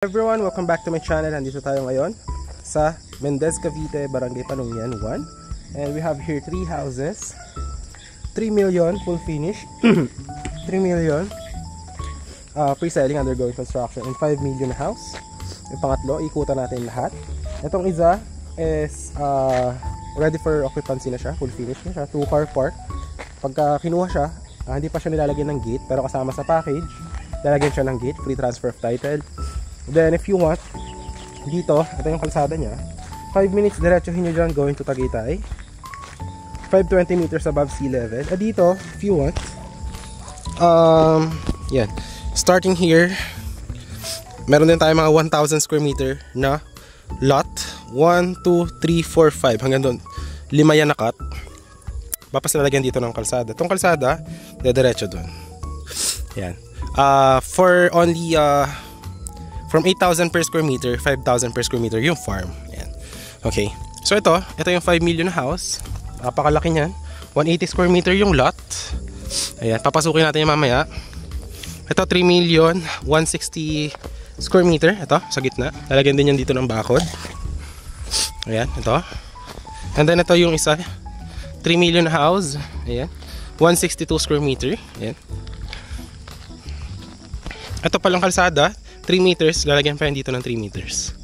Everyone, welcome back to my channel. Nandito tayo ngayon sa Mendez, Cavite, Barangay Panungyan 1. And we have here 3 houses. 3 million full finish. 3 million pre-selling, undergoing construction. And 5 million house. Yung pangatlo, ikutan natin lahat. Itong isa is ready for occupancy na siya. Full finish na siya. 2-car park. Pagka kinuha siya, hindi pa siya nilalagyan ng gate. Pero kasama sa package, lalagyan siya ng gate. Free transfer of title. Then if you want, dito, ito yung kalsada niya. 5 minutes diretsuhin nyo dyan going to Tagaytay. 520 meters above sea level. Dito, if you want, yan. Starting here, meron din tayo mga 1,000 square meter na lot. 1, 2, 3, 4, 5. Hanggang doon. 5 yan na cut. Bapas lalagyan dito ng kalsada. Itong kalsada, dediretso doon. Yan. For only from 8,000 per square meter, 5,000 per square meter yung farm. Ayan. Okay. So ito yung 5 million na house. Napakalaki niyan. 180 square meter yung lot. Ayan, papasukin natin yung mamaya. Ito 3 million 160 square meter. Ito, sa gitna. Lalagyan din yan dito ng bakod. Ayan, ito. And then ito yung isa, 3 million na house. Ayan. 162 square meter. Ayan. Ito palang kalsada, 3 meters, lalagyan pa yan dito ng 3 meters.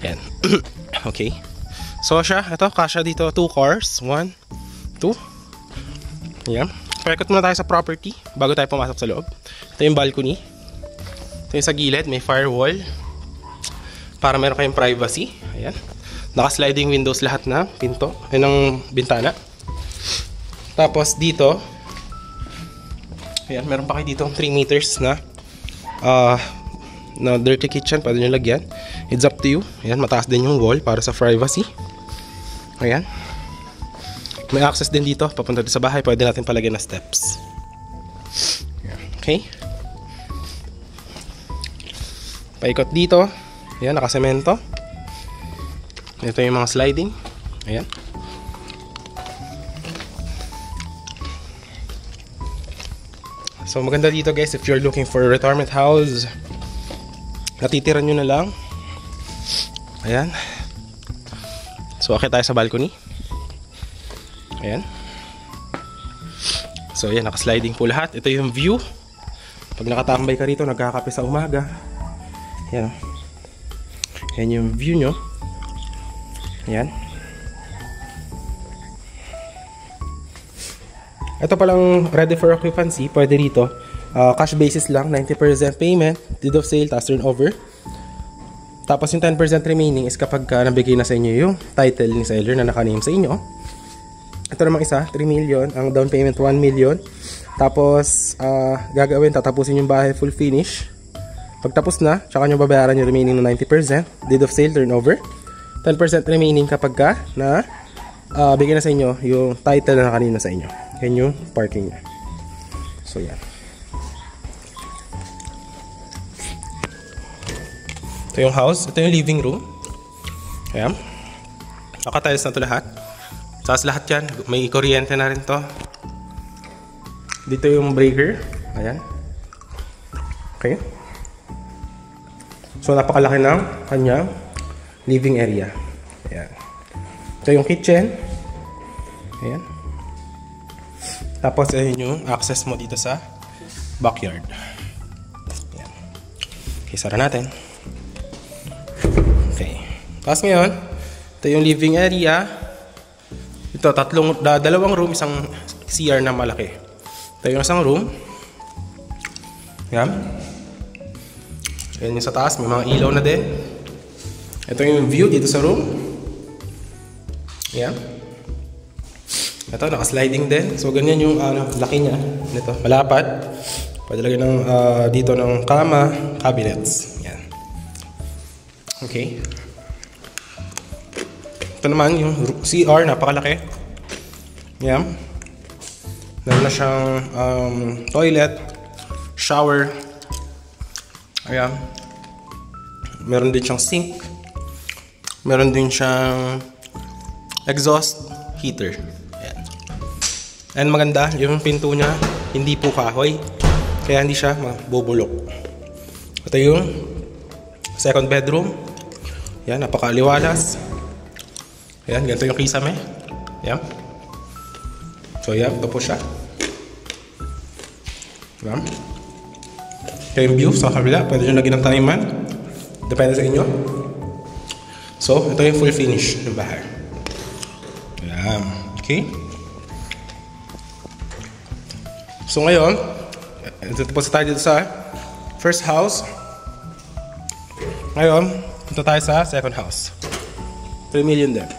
Yan. Okay. So siya, ito, kasya dito 2 cars. 1, 2. Yan. Paikot muna tayo sa property bago tayo pumasok sa loob. Ito yung balcony. Ito yung sa gilid, may firewall para meron kayong privacy. Ayan. Naka-sliding windows lahat na pinto, ng bintana. Tapos dito, ayan, meron pa kayo dito 3 meters na dirty kitchen, pwede nyo lagyan. It's up to you. Ayan, mataas din yung wall para sa privacy. Ayan. May access din dito, papunta dito sa bahay. Pwede natin palagyan na steps. Okay. Paikot dito. Ayan, nakasemento. Ito yung mga sliding. Ayan. So maganda dito guys, if you're looking for a retirement house, natitira nyo na lang. Ayan. So akit tayo sa balcony. Ayan. So ayan, naka-sliding po lahat. Ito yung view. Pag nakatambay ka rito, nagkakape sa umaga. Ayan. Ayan yung view nyo. Ayan. Ito palang ready for occupancy. Pwede rito. Cash basis lang, 90% payment, deed of sale, tapos turnover. Tapos yung 10% remaining is kapag nabigay na sa inyo yung title ni seller na naka-name sa inyo. Ito namang isa, 3 million, ang down payment 1 million. Tapos gagawin, tatapusin yung bahay full finish. Pag tapos na, tsaka nyo babayaran yung remaining na 90%, deed of sale, turnover. 10% remaining kapag na bigay na sa inyo yung title na naka-name na sa inyo. Yan yung parking nya. So yan. Ito yung house. Ito yung living room. Ayan. Naka-tiles na ito lahat. Tapos lahat yan. May kuryente na rin to. Dito yung breaker. Ayan. Okay. So napakalaki ng kanyang living area. Ayan. Ito yung kitchen. Ayan. Tapos ayan yung access mo dito sa backyard. Ayan. Okay, sara natin. Okay. Tapos ngayon, ito yung living area. Ito, dalawang room, isang CR na malaki. Ito yung isang room. Ayan. Ayan yung sa taas, may mga ilaw na din. Ito yung view dito sa room. Ayan. Ito, naka-sliding din. So, ganyan yung laki niya. Ito, malapad. Pwede lagyan ng, dito ng kama, cabinets. Yan. Okay. Ito naman, yung CR, napakalaki. Yan. Meron na siyang toilet, shower. Ayan. Meron din siyang sink. Meron din siyang exhaust heater. And maganda, yung pinto niya, hindi po kahoy. Kaya hindi siya mabubulok. Ito yung Second bedroom. Yan, napaka-aliwalas. Yan, ganito yung kisame. Yan. So yan, ito po siya. Yan. Ito yung view sa kabila. Pwede nyo lagyan ng taniman. Depende sa inyo. So, ito yung full finish ng bahay. Yan. Okay. So ngayon, ito po tayo dito sa first house. Ngayon, punta tayo sa second house. 3 million din.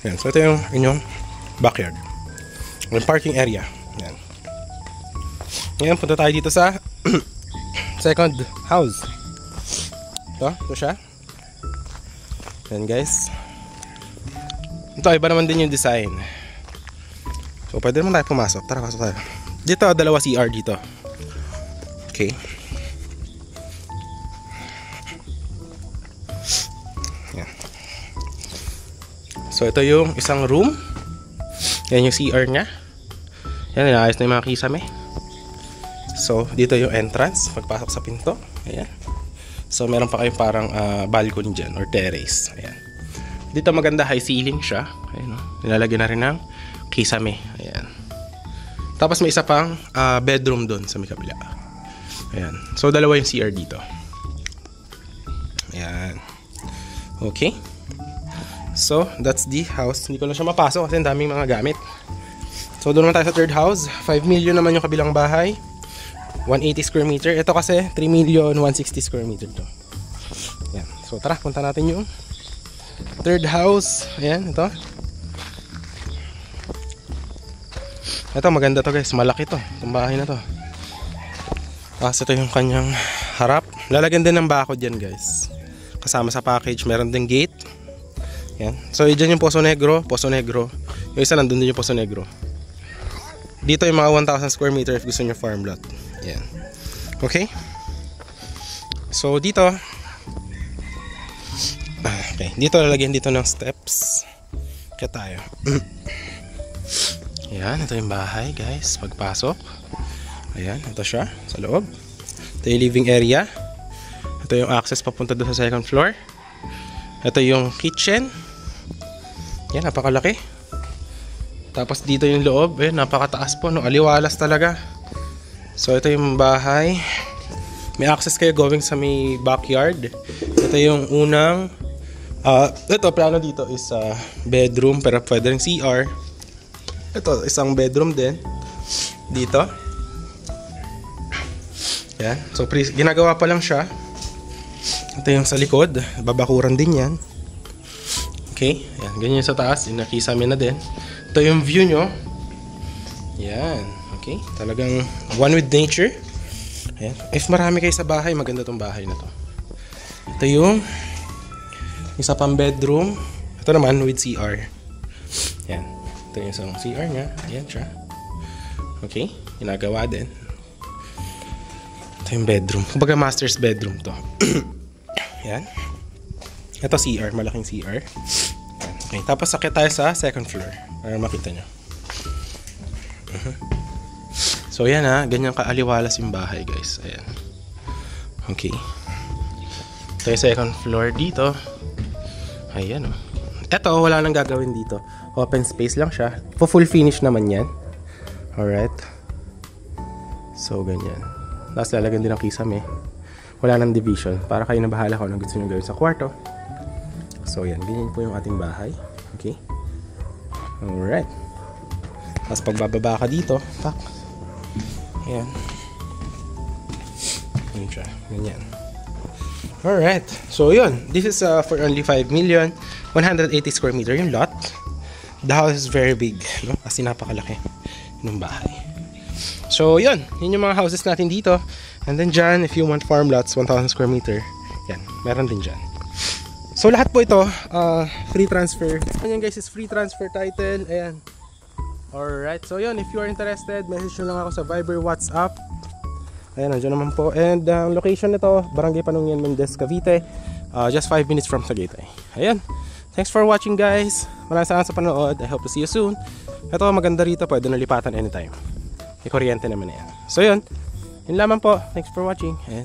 Yan. So ito yung inyong backyard. Yung parking area. Yan. Ngayon, punta tayo dito sa second house. Ito siya. Yan guys. Ito, iba naman din yung design. So, pwede naman tayo pumasok. Tara, pasok tayo. Dito, dalawa CR dito. Okay. Yan. So, ito yung isang room. Yan yung CR nya. Yan, inaayos na yung mga kisame. So, dito yung entrance. Pagpasok sa pinto. Ayan. So, meron pa kayong parang balcony dyan or terrace. Ayan. Dito maganda, high ceiling siya. Ayan, nilalagyan na rin ng kisame. Ayan. Tapos may isa pang bedroom doon sa may kabila. Ayan. So, dalawa yung CR dito. Ayan. Okay. So, that's the house. Hindi ko na siya mapasok kasi ang daming mga gamit. So, doon naman tayo sa third house. 5 million naman yung kabilang bahay. 180 square meter. Ito kasi 3 million 160 square meter to. Ayan. So tara, punta natin yung third house. Ayan, ito. Ito, maganda to guys. Malaki to. Itong bahay na to. Tapos ito yung kanyang harap. Lalagyan din ng bakod yan guys. Kasama sa package. Meron din gate. Ayan. So dyan yung Poso Negro. Poso Negro. Yung isa nandun din yung Poso Negro. Dito yung mga 1,000 square meter if gusto nyo farm lot. Yan. Okay. So dito. Okay. Dito lalagyan dito ng steps. Kaya tayo. Ayan. Ito yung bahay guys. Pagpasok. Ayan. Ito siya. Sa loob. Ito yung living area. Ito yung access papunta doon sa second floor. Ito yung kitchen. Yan. Napakalaki. Tapos dito yung loob. Napakataas po. No? Aliwalas talaga. So ito yung bahay. May access kayo going sa may backyard. Ito yung unang ito plano dito is bedroom pero pwede rin CR. Ito isang bedroom din dito. Yan. So ginagawa pa lang siya. Ito yung sa likod. Babakuran din yan. Okay. Yan. Ganyan sa taas. Inakisame na din. Ito yung view nyo. Yan. Okay, talagang one with nature. Ayan. If marami kayo sa bahay, maganda tong bahay na to. Ito yung isa pang bedroom. Ito naman with CR. Ayan. Ito yung isang CR nya. Ayan siya. Okay, ginagawa din. Ito yung bedroom. Kumbaga master's bedroom to. Ayan. Ito CR, malaking CR. Ayan. Okay, tapos sakit tayo sa second floor para makita nyo. So yan ganyan kaaliwalas yung bahay guys. Ayan. Okay. Ito yung second floor dito. Ayan o. Ito wala nang gagawin dito. Open space lang siya. Full finish naman yan. Alright. So ganyan. Tapos lalagyan din ng kisame. Wala nang division. Para kayo na bahala kung anong gusto nyo gawin sa kwarto. So yan. Ganyan po yung ating bahay. Okay. Alright. Tapos pagbababa ka dito. Tak. Ayan. Ayan siya. Ganyan. Alright. So, yun. This is for only 5 million 180 square meter yung lot. The house is very big. No? Kasi napakalaki ng bahay. So, yun. Yun yung mga houses natin dito. And then dyan, if you want farm lots, 1,000 square meter. Yan. Meron din dyan. So, lahat po ito, free transfer. Ayan guys, is free transfer title. Ayan. Alright, so yun, if you are interested, message nyo lang ako sa Viber, WhatsApp. Ayan, nandiyan naman po. And ang location nito, Barangay Panungyan, Mendez, Cavite. Just 5 minutes from Tagaytay. Ayan, thanks for watching guys. Maraming salamat sa panonood. I hope to see you soon. Ito, maganda rito, pwede na lipatan anytime. May kuryente naman yan. So yun, Yun lamang po. Thanks for watching. Ayan.